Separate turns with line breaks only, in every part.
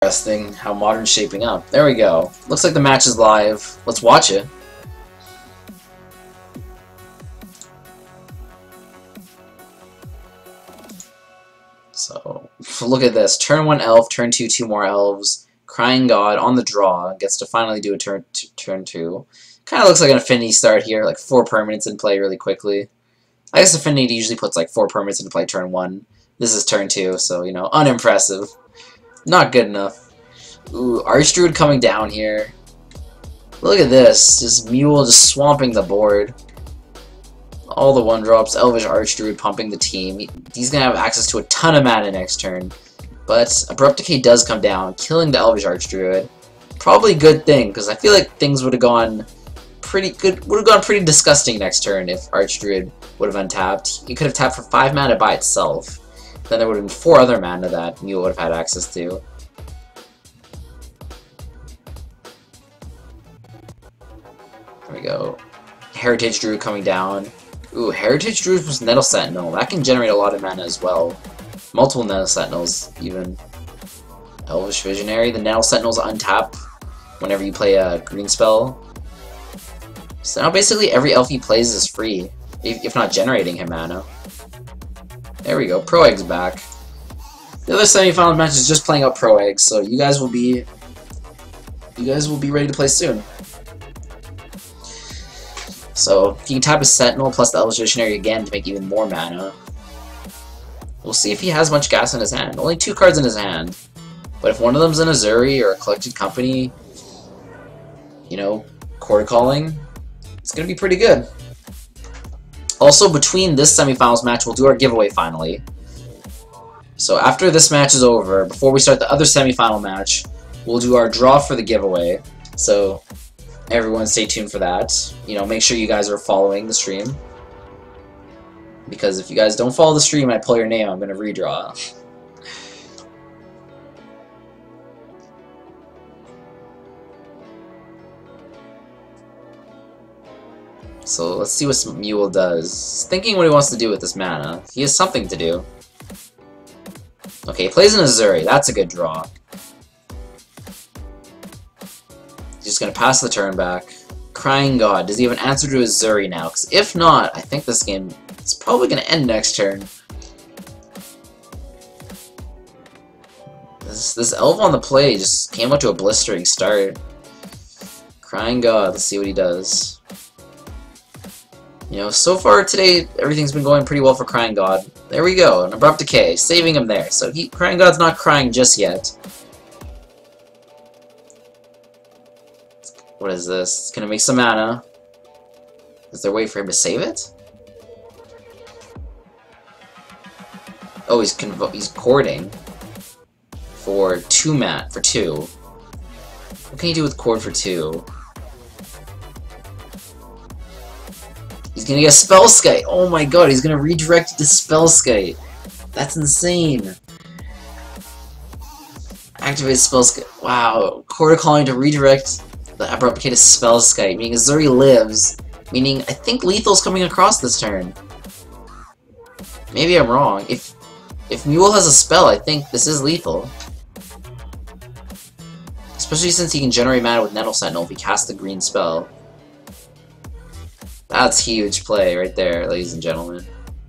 Interesting how modern's shaping up. There we go. Looks like the match is live. Let's watch it. So, look at this. Turn 1 elf, turn 2, 2 more elves. Crying God on the draw. Gets to finally do a turn 2. Kind of looks like an Affinity start here. Like 4 permanents in play really quickly. I guess Affinity usually puts like 4 permanents into play turn 1. This is turn 2, so, you know, unimpressive. Not good enough. Ooh, Archdruid coming down here. Look at this. Just Mule just swamping the board. All the 1-drops. Elvish Archdruid pumping the team. He's going to have access to a ton of mana next turn. But Abrupt Decay does come down, killing the Elvish Archdruid. Probably a good thing, because I feel like things would have gone pretty good. Would have gone pretty disgusting next turn if Archdruid would have untapped. He could have tapped for 5 mana by itself. Then there would have been 4 other mana that Mule would have had access to. There we go. Heritage Druid coming down. Ooh, Heritage Druid plus Nettle Sentinel. That can generate a lot of mana as well. Multiple Nettle Sentinels, even. Elvish Visionary. The Nettle Sentinels untap whenever you play a green spell. So now basically every elf he plays is free, if not generating him mana. There we go. Pro Egg's back. The other semifinal match is just playing out Pro Eggs, so you guys will be ready to play soon. So he can tap his Sentinel plus the Elvish Visionary again to make even more mana. We'll see if he has much gas in his hand. Only 2 cards in his hand. But if one of them's an Azuri or a Collected Company, you know, Quarter Calling, it's gonna be pretty good. Also, between this semifinals match, we'll do our giveaway finally. So after this match is over, before we start the other semifinal match, we'll do our draw for the giveaway. So everyone stay tuned for that. You know, make sure you guys are following the stream. Because if you guys don't follow the stream and I pull your name, I'm going to redraw. So let's see what Mule does. He's thinking what he wants to do with this mana. He has something to do. Okay, he plays an Azuri. That's a good draw. He's just going to pass the turn back. Crying God. Does he have an answer to Azuri now? Because if not, I think this game is probably going to end next turn. This Elf on the play just came up to a blistering start. Crying God. Let's see what he does. You know, so far today, everything's been going pretty well for Crying God. There we go, an Abrupt Decay, saving him there. So Crying God's not crying just yet. What is this? It's gonna make some mana. Is there a way for him to save it? Oh, he's courting for 2 mat for 2. What can he do with Cord for 2? He's gonna get Spellskite! Oh my god, he's gonna redirect it to Spellskite! That's insane! Activate Spellskite. Wow, Quarter Calling to redirect the Abrupt Decay to Spellskite, meaning Azuri lives. Meaning, I think Lethal's coming across this turn. Maybe I'm wrong. If Mule has a spell, I think this is lethal. Especially since he can generate mana with Nettle Sentinel if he casts the green spell. That's huge play right there, ladies and gentlemen.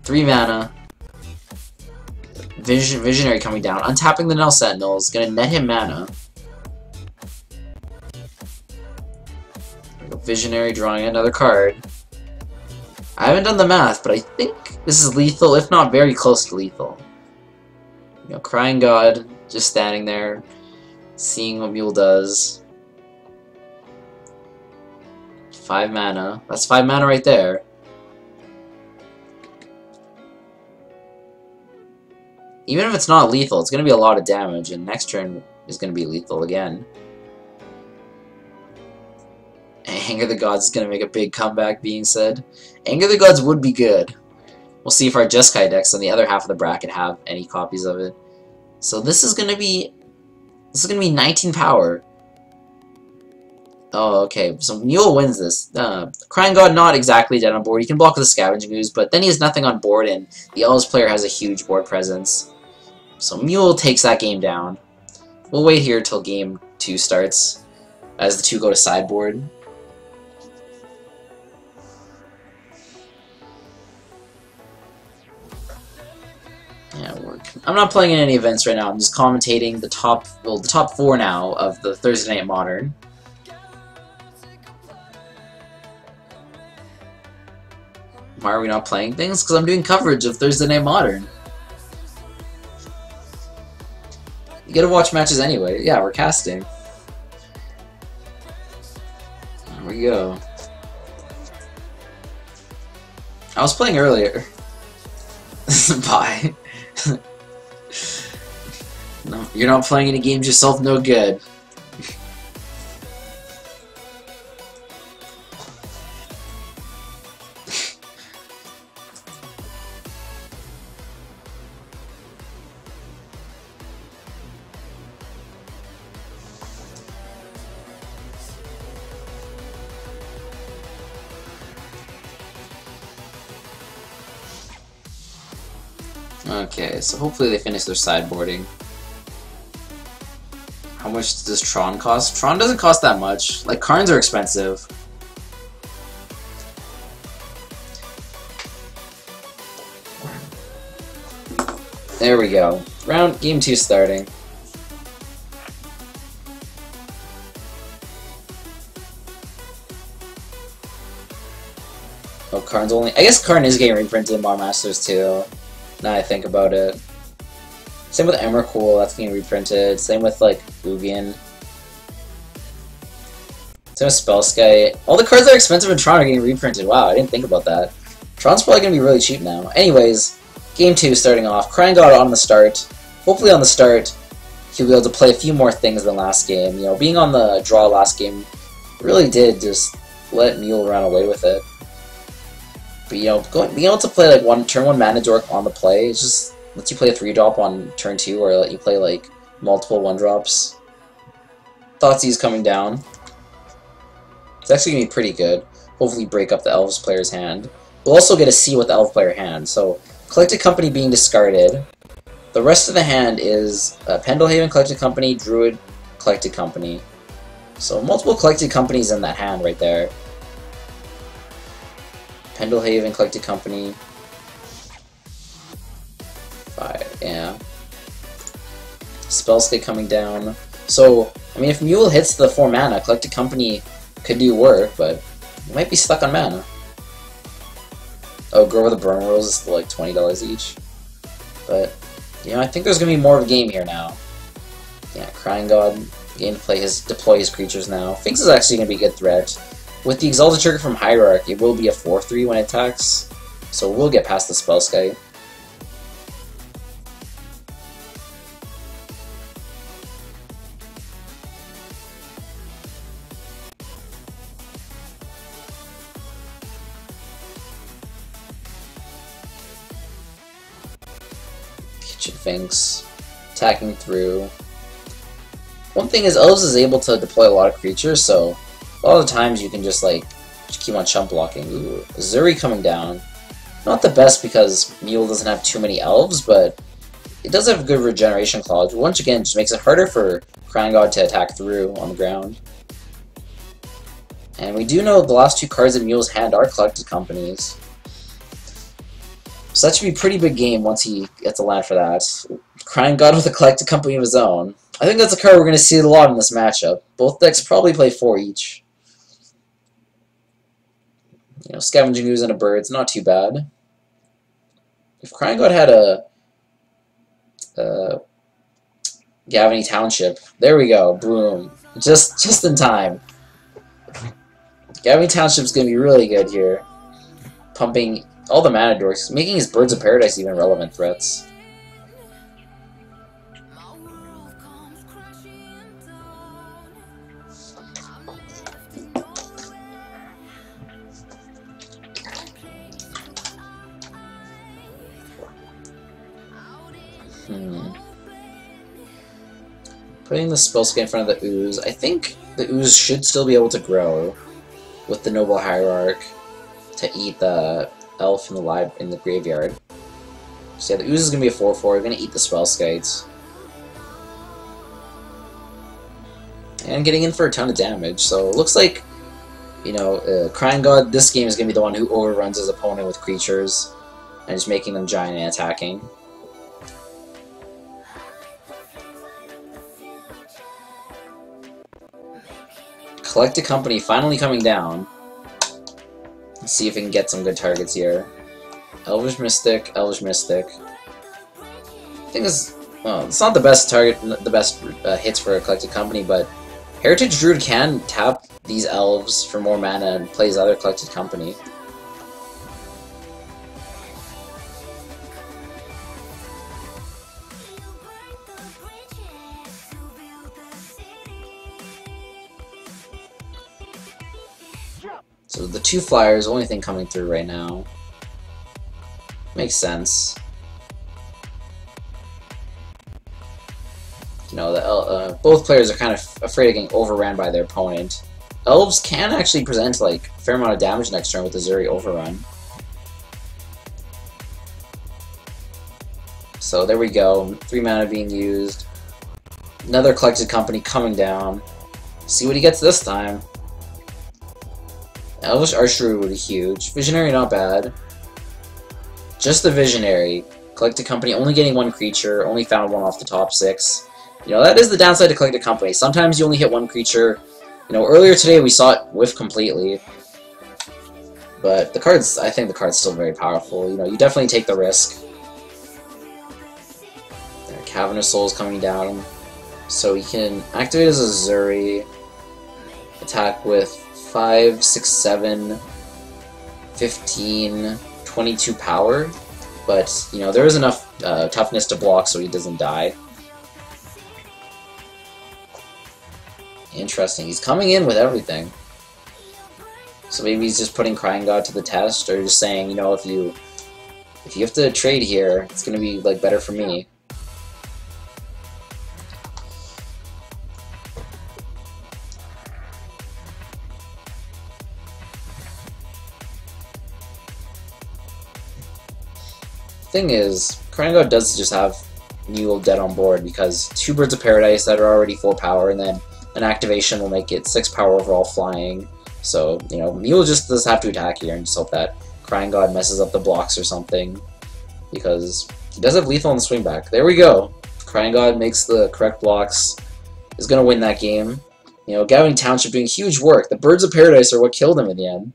3 mana. Visionary coming down. Untapping the Nettle Sentinel is going to net him mana. Visionary drawing another card. I haven't done the math, but I think this is lethal, if not very close to lethal. You know, Crying God just standing there, seeing what Mule does. 5 mana. That's 5 mana right there. Even if it's not lethal, it's going to be a lot of damage, and next turn is going to be lethal again. Anger the Gods is going to make a big comeback, being said. Anger the Gods would be good. We'll see if our Jeskai decks on the other half of the bracket have any copies of it. So this is going to be 19 power. Oh, okay. So Mule wins this. Crying God not exactly dead on board. He can block with the Scavenging Ooze, but then he has nothing on board, and the Elves player has a huge board presence. So Mule takes that game down. We'll wait here till game 2 starts, as the two go to sideboard. Yeah, I'm not playing in any events right now. I'm just commentating the top 4 now of the Thursday Night Modern. Why are we not playing things? Because I'm doing coverage of Thursday Night Modern. You gotta watch matches anyway. Yeah, we're casting. There we go. I was playing earlier. Bye. No, you're not playing any games yourself, no good. Okay, so hopefully they finish their sideboarding. How much does Tron cost? Tron doesn't cost that much. Like, Karns are expensive. There we go. Game 2 starting. Oh, Karn's only... I guess Karn is getting reprinted in Bar Masters too. Now I think about it. Same with Emrakul, that's getting reprinted. Same with, like, Ugian. Same with Spellskite. All the cards that are expensive in Tron are getting reprinted. Wow, I didn't think about that. Tron's probably going to be really cheap now. Anyways, Game 2 starting off. Crying God on the start. Hopefully on the start, he'll be able to play a fefew more things than last game. You know, being on the draw last game really did just let Mule run away with it. But, you know, being able to play, like, turn 1 Mana Dork on the play, it just lets you play a 3-drop on turn 2, or let you play, like, multiple 1-drops. Thoughtseize coming down. It's actually going to be pretty good. Hopefully break up the Elves player's hand. We'll also get to see what the Elf player hand. So, Collected Company being discarded. The rest of the hand is Pendelhaven Collected Company, Druid Collected Company. So, multiple Collected Companies in that hand right there. Pendelhaven Collected Company. 5, yeah. Spellskite coming down. So, I mean, if Mule hits the 4 mana, Collected Company could do work, but it might be stuck on mana. Oh, Grow with a Burn Rolls is like $20 each. But, you know, I think there's going to be more of a game here now. Yeah, Crying God getting to deploy his creatures now. Finks is actually going to be a good threat. With the Exalted Trigger from Hierarch, it will be a 4/3 when it attacks, so we'll get past the Spellskite. Kitchen Finks, attacking through. One thing is, Elves is able to deploy a lot of creatures, so a lot of the times you can just, like, keep on chump blocking. Ooh, Zuri coming down. Not the best because Mule doesn't have too many Elves, but it does have good regeneration clause. Once again, just makes it harder for Crying God to attack through on the ground. And we do know the last 2 cards in Mule's hand are Collected Companies. So that should be a pretty big game once he gets a land for that. Crying God with a Collected Company of his own. I think that's a card we're going to see a lot in this matchup. Both decks probably play 4 each. You know, Scavenging Ooze and a Bird's not too bad. If Crying God had a Gavany Township, there we go, boom, just in time. Gavany Township's gonna be really good here, pumping all the mana dorks, making his Birds of Paradise even relevant threats. Putting the Spellskite in front of the Ooze. I think the Ooze should still be able to grow with the Noble Hierarch to eat the Elf in the graveyard. So yeah, the Ooze is going to be a 4/4. We're going to eat the Spellskites. And getting in for a ton of damage, so it looks like, you know, Crying God, this game is going to be the one who overruns his opponent with creatures, and just making them giant and attacking. Collected Company finally coming down. Let's see if we can get some good targets here. Elvish Mystic, Elvish Mystic. I think this, well, it's not the best target, the best hits for a Collected Company, but Heritage Druid can tap these elves for more mana and plays other Collected Company. So the 2 flyers, only thing coming through right now. Makes sense. You know, both players are kind of afraid of getting overran by their opponent. Elves can actually present like a fair amount of damage next turn with the Zuri overrun. So there we go, 3 mana being used. Another Collected Company coming down. See what he gets this time. Elvish Archery would be huge. Visionary not bad. Just the Visionary. Collected Company only getting 1 creature, only found 1 off the top 6. You know, that is the downside to Collected Company. Sometimes you only hit 1 creature. You know, earlier today we saw it whiff completely. But the cards, I think the card's still very powerful. You know, you definitely take the risk. Cavernous Soul's coming down. So he can activate as a Zuri. Attack with 5, 6, 7, 15, 22 power, but you know there is enough toughness to block so he doesn't die. Interesting, he's coming in with everything. So maybe he's just putting Crying God to the test, or just saying, you know, if you have to trade here, it's gonna be like better for me. Thing is, Crying God does just have Mule dead on board because 2 Birds of Paradise that are already 4 power, and then an activation will make it 6 power overall flying. So, you know, Mule just does have to attack here and just hope that Crying God messes up the blocks or something, because he does have lethal on the swing back. There we go. Crying God makes the correct blocks, is going to win that game. You know, Gavin Township doing huge work. The Birds of Paradise are what killed him in the end.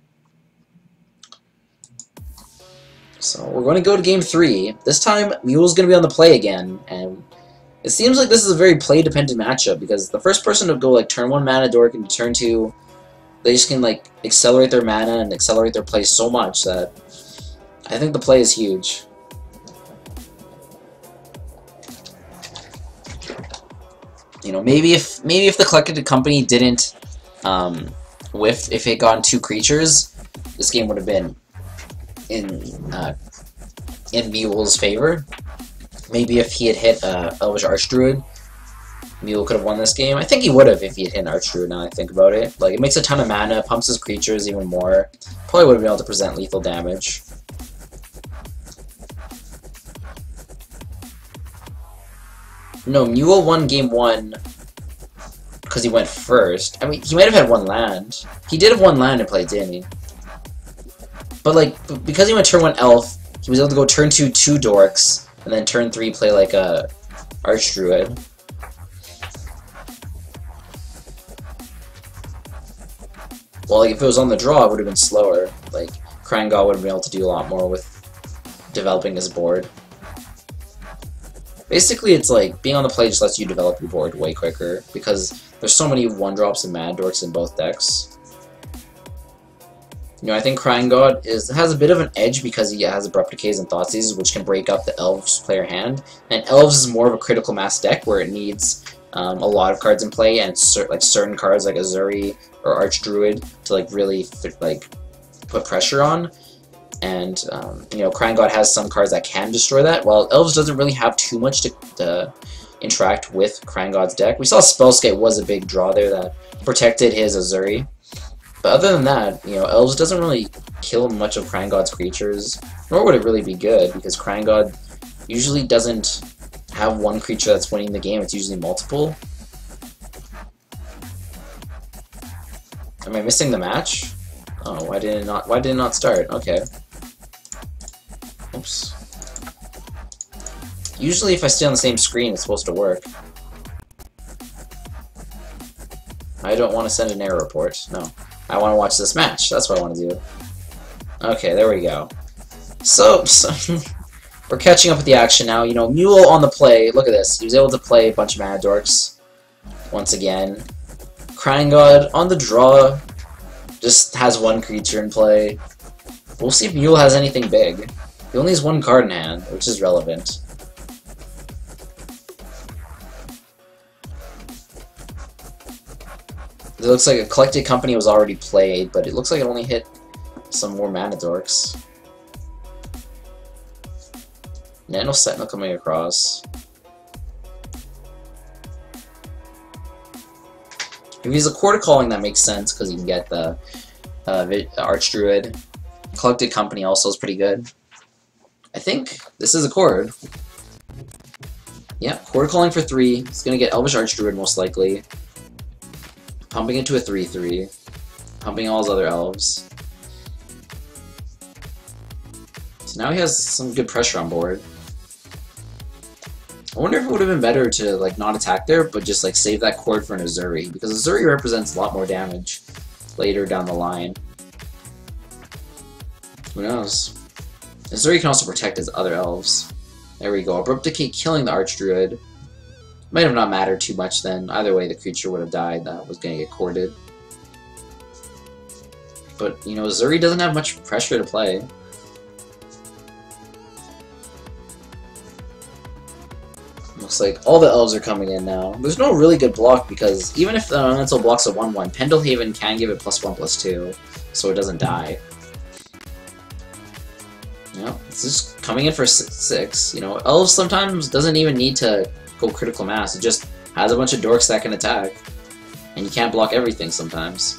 So we're going to go to game 3. This time, Mule's going to be on the play again, and it seems like this is a very play-dependent matchup, because the first person to go like turn 1 mana dork into turn 2, they just can like accelerate their mana and accelerate their play so much that I think the play is huge. You know, maybe if the Collected Company didn't whiff, if it got 2 creatures, this game would have been in Mule's favor. Maybe if he had hit Elvish Archdruid, Mule could have won this game. I think he would have if he had hit an Archdruid, now I think about it. Like, it makes a ton of mana, pumps his creatures even more. Probably would have been able to present lethal damage. No, Mule won game 1 because he went first. I mean, he might have had 1 land. He did have 1 land in play, didn't he? But, like, because he went turn 1 Elf, he was able to go turn 2 2 Dorks, and then turn 3 play, like, a Archdruid. Well, like, if it was on the draw, it would have been slower. Like, Crying God would have been able to do a lot more with developing his board. Basically, it's like, being on the play just lets you develop your board way quicker, because there's so many 1-drops and Mad Dorks in both decks. You know, I think Crying God has a bit of an edge because he has Abrupt Decays and Thoughtseizes, which can break up the Elves player hand. And Elves is more of a critical mass deck where it needs a lot of cards in play, and like certain cards like Azuri or Archdruid to like really put pressure on. And you know, Crying God has some cards that can destroy that, while Elves doesn't really have too much to interact with Crying God's deck. We saw Spellskate was a big draw there that protected his Azuri. But other than that, you know, Elves doesn't really kill much of Crying God's creatures, nor would it really be good, because Crying God usually doesn't have 1 creature that's winning the game, it's usually multiple. Am I missing the match? Oh, why did it not start? Okay. Oops. Usually if I stay on the same screen, it's supposed to work. I don't want to send an error report. No. I want to watch this match. That's what I want to do. Okay, there we go. So we're catching up with the action now. You know, Mule on the play. Look at this. He was able to play a bunch of mana dorks. Once again. Crying God on the draw. Just has one creature in play. We'll see if Mule has anything big. He only has one card in hand, which is relevant. It looks like a Collected Company was already played, but it looks like it only hit some more mana dorks. Nano Sentinel coming across. If he's a Quarter Calling, that makes sense, because you can get the Archdruid. Collected Company also is pretty good. I think this is a Chord. Yeah, Quarter Calling for 3. He's going to get Elvish Archdruid most likely. Pumping into a 3/3. Pumping all his other elves. So now he has some good pressure on board. I wonder if it would have been better to like not attack there, but just like save that Chord for an Azuri, because Azuri represents a lot more damage later down the line. Who knows? Azuri can also protect his other elves. There we go. Abrupt Decay killing the Archdruid. Might have not mattered too much then. Either way, the creature would have died. That was going to get corded. But, you know, Azuri doesn't have much pressure to play. Looks like all the elves are coming in now. There's no really good block because even if the Elemental blocks a 1/1, Pendelhaven can give it +1/+2, so it doesn't die. You know, it's just coming in for 6. You know, elves sometimes doesn't even need to go critical mass. It just has a bunch of dorks that can attack, and you can't block everything sometimes.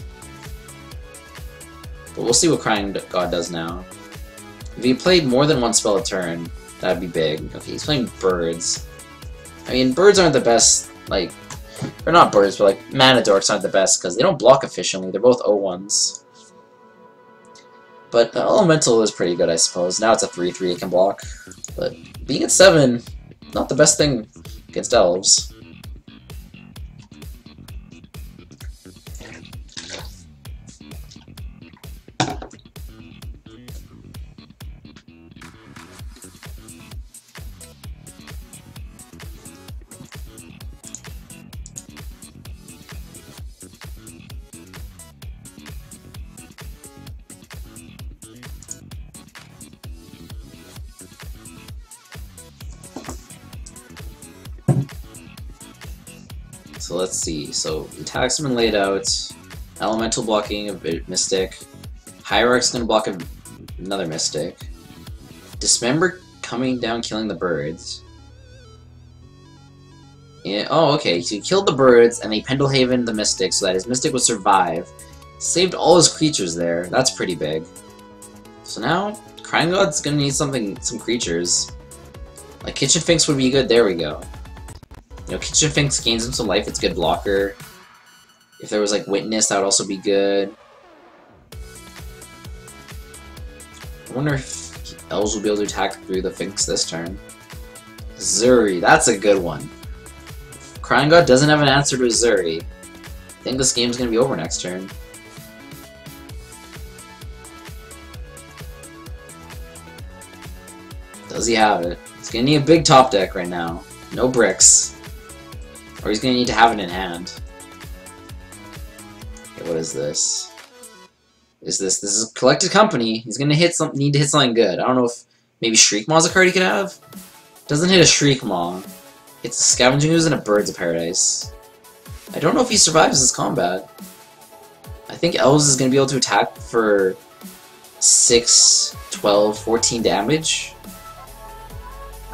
But we'll see what Crying God does now. If he played more than one spell a turn, that'd be big. Okay, he's playing birds. I mean, birds aren't the best, like, or not birds, but like mana dorks aren't the best because they don't block efficiently. They're both 0/1s. But the elemental is pretty good, I suppose. Now it's a 3/3 it can block. But being at 7, not the best thing against elves. So let's see. So attacks have been laid out. Elemental blocking a Mystic. Hierarch's gonna block another Mystic. Dismember coming down, killing the birds. Yeah, oh, okay. So he killed the birds, and they Pendelhaven the Mystic so that his Mystic would survive. Saved all his creatures there. That's pretty big. So now, Crying God's gonna need some creatures. Like Kitchen Finks would be good. There we go. You know, Kitchen Finks gains him some life, it's a good blocker. If there was like Witness, that would also be good. I wonder if elves will be able to attack through the Finks this turn. Zuri, that's a good one. Crying God doesn't have an answer to Zuri. I think this game's gonna be over next turn. Does he have it? He's gonna need a big top deck right now. No bricks. Or he's gonna need to have it in hand. Okay, what is this? This is Collected Company. He's gonna need to hit something good. I don't know if maybe Shriekmaw's a card he could have. Doesn't hit a Shriekmaw. It's a Scavenging Ooze and a Birds of Paradise. I don't know if he survives this combat. I think Elves is gonna be able to attack for 6, 12, 14 damage.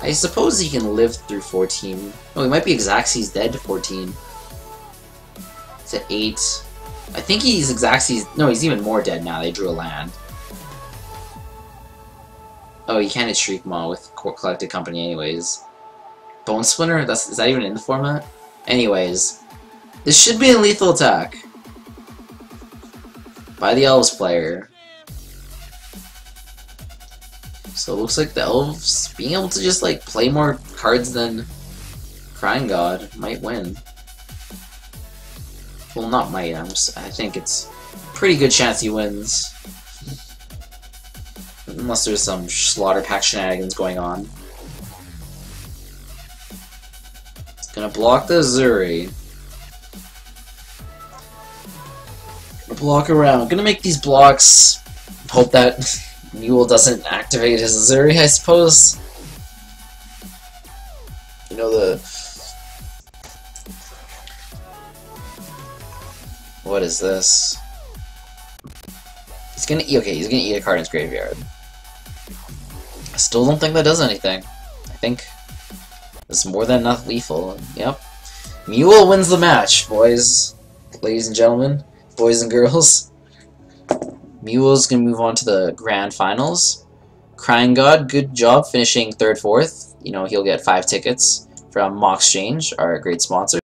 I suppose he can live through 14. Oh, he might be Xaxes dead to 14. It's at 8. I think he's Xaxes... No, he's even more dead now. They drew a land. Oh, you can't hit Shriekmaw with Collected Company anyways. Bone Splinter? Is that even in the format? Anyways. This should be a lethal attack. by the Elves player. So it looks like the Elves being able to just like play more cards than Crying God might win. Well, not might. I think it's a pretty good chance he wins. Unless there's some slaughter pack shenanigans going on. It's gonna block the Zuri. Gonna block around. Gonna make these blocks. Hope that Mule doesn't activate his Zuri, I suppose. You know the... What is this? He's gonna eat. Okay, he's gonna eat a card in his graveyard. I still don't think that does anything. I think it's more than enough lethal. Yep. Mule wins the match, boys, ladies and gentlemen, boys and girls. Mule's gonna move on to the grand finals. Crying God, good job finishing 3rd, 4th. You know, he'll get 5 tickets from Mock Exchange, our great sponsor.